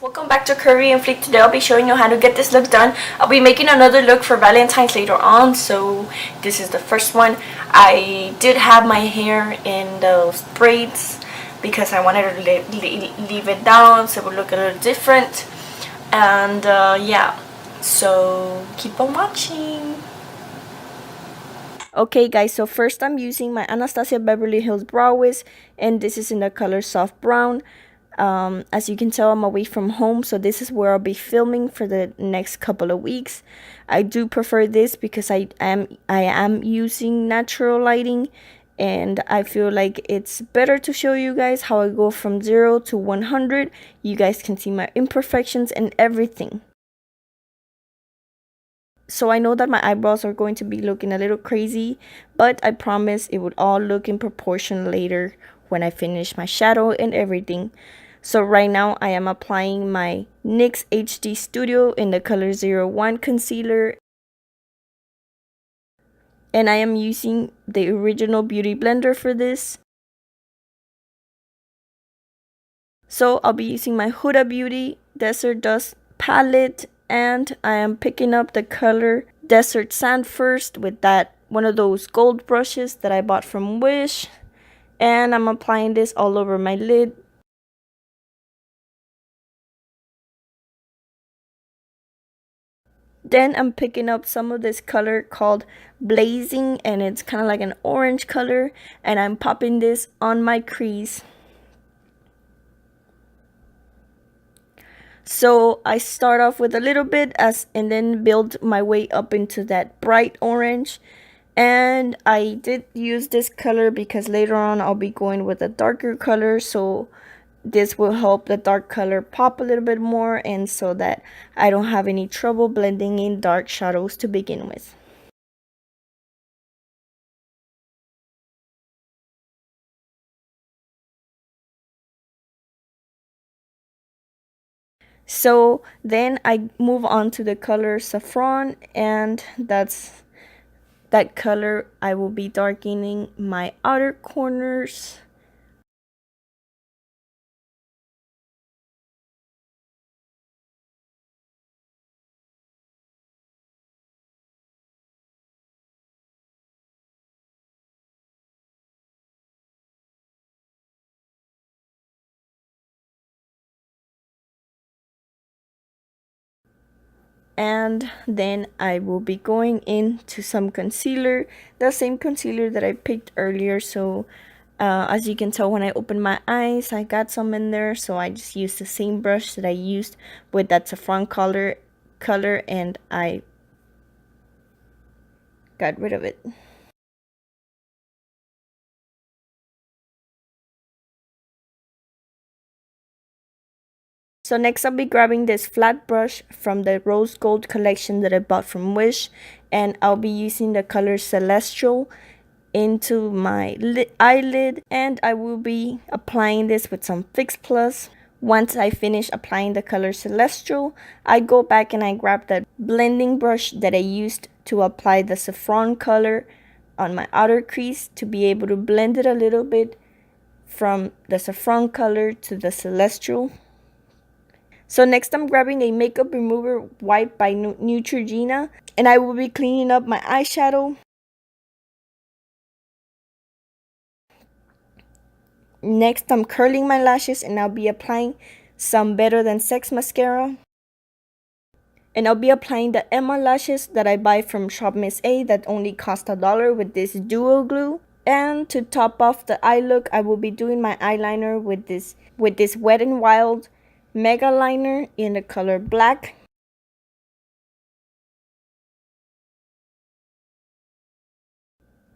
Welcome back to Curry and Fleek. Today I'll be showing you how to get this look done. I'll be making another look for Valentine's later on, so this is the first one. I did have my hair in those braids because I wanted to leave it down so it would look a little different. And yeah, so keep on watching. Okay guys, so first I'm using my Anastasia Beverly Hills Brow Wiz, and this is in the color Soft Brown. As you can tell, I'm away from home, so this is where I'll be filming for the next couple of weeks. I do prefer this because I am using natural lighting, and I feel like it's better to show you guys how I go from 0 to 100. You guys can see my imperfections and everything. So I know that my eyebrows are going to be looking a little crazy, but I promise it would all look in proportion later when I finish my shadow and everything. So right now I am applying my NYX HD Studio in the color 01 concealer. And I am using the original beauty blender for this. So I'll be using my Huda Beauty Desert Dusk palette, and I am picking up the color Desert Sand first with one of those gold brushes that I bought from Wish. And I'm applying this all over my lid. Then I'm picking up some of this color called Blazing, and it's kind of like an orange color, and I'm popping this on my crease. So I start off with a little bit and then build my way up into that bright orange. And I did use this color because later on I'll be going with a darker color, so this will help the dark color pop a little bit more, and so that I don't have any trouble blending in dark shadows to begin with. So then I move on to the color Saffron, and that color I will be darkening my outer corners. And then I will be going into some concealer, the same concealer that I picked earlier. So as you can tell, when I open my eyes, I got some in there, so I just used the same brush that I used with that saffron color, and I got rid of it. So next I'll be grabbing this flat brush from the Rose Gold collection that I bought from Wish, and I'll be using the color Celestial into my eyelid, and I will be applying this with some Fix Plus. Once I finish applying the color Celestial, I go back and I grab that blending brush that I used to apply the saffron color on my outer crease to be able to blend it a little bit from the saffron color to the Celestial. So next I'm grabbing a makeup remover wipe by Neutrogena, and I will be cleaning up my eyeshadow. Next I'm curling my lashes, and I'll be applying some Better Than Sex mascara. And I'll be applying the Emma lashes that I buy from Shop Miss A that only cost $1 with this duo glue. And to top off the eye look, I will be doing my eyeliner with this Wet n Wild Mega Liner in the color Black.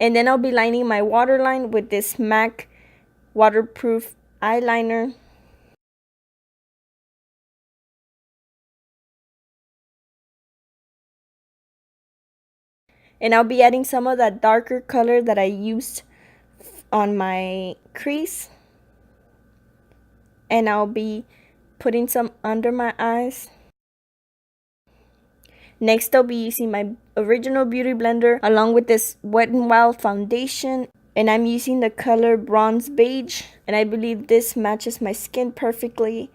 And then I'll be lining my waterline with this MAC waterproof eyeliner. And I'll be adding some of that darker color that I used on my crease. And I'll be putting some under my eyes. Next I'll be using my original beauty blender along with this Wet n Wild foundation, and I'm using the color Bronze Beige, and I believe this matches my skin perfectly.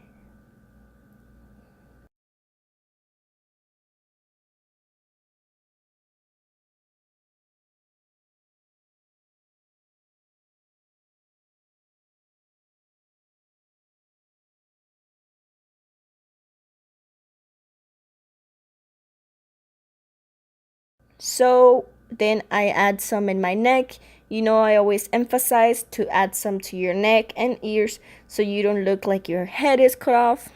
So then I add some in my neck. You know, I always emphasize to add some to your neck and ears so you don't look like your head is cut off.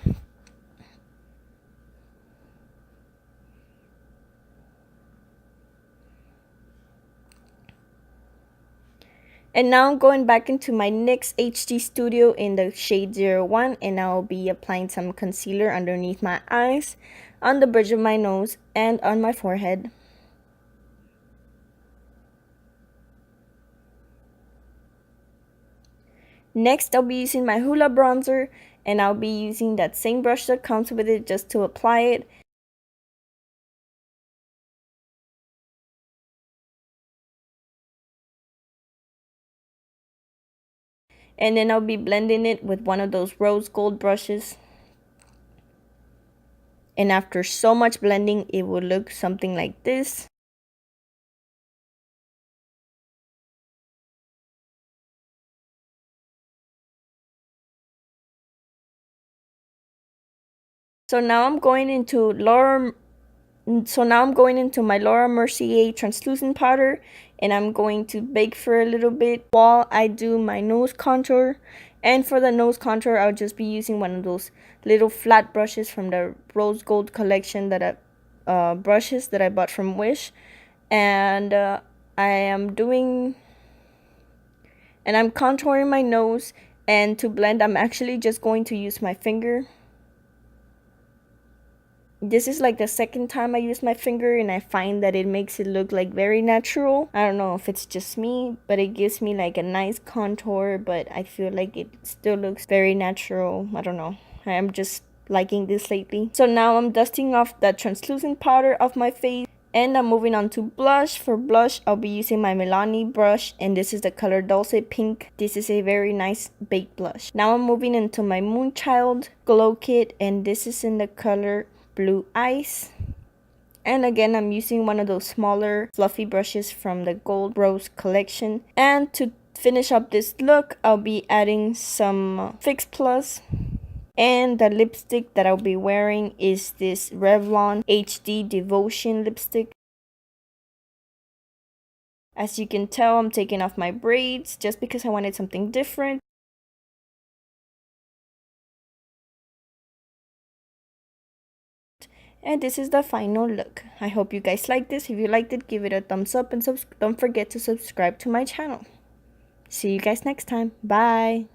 And now I'm going back into my NYX HD Studio in the shade 01, and I'll be applying some concealer underneath my eyes, on the bridge of my nose, and on my forehead. Next, I'll be using my Huda bronzer, and I'll be using that same brush that comes with it just to apply it. And then I'll be blending it with one of those rose gold brushes. And after so much blending, it will look something like this. So now I'm going into my Laura Mercier translucent powder, and I'm going to bake for a little bit while I do my nose contour. And for the nose contour, I'll just be using one of those little flat brushes from the Rose Gold collection that brushes that I bought from Wish. And I'm contouring my nose, and to blend, I'm actually just going to use my finger. This is like the second time I use my finger, and I find that it makes it look like very natural. I don't know if it's just me, but it gives me like a nice contour, but I feel like it still looks very natural. I don't know. I'm just liking this lately. So now I'm dusting off that translucent powder off my face, and I'm moving on to blush. For blush, I'll be using my Milani brush, and this is the color Dulce Pink. This is a very nice baked blush. Now I'm moving into my Moonchild Glow Kit, and this is in the color Blue Ice. And again, I'm using one of those smaller fluffy brushes from the Gold Rose collection. And to finish up this look, I'll be adding some Fix Plus. And the lipstick that I'll be wearing is this Revlon HD Devotion lipstick. As you can tell, I'm taking off my braids just because I wanted something different. And this is the final look. I hope you guys liked this. If you liked it, give it a thumbs up, and don't forget to subscribe to my channel. See you guys next time. Bye.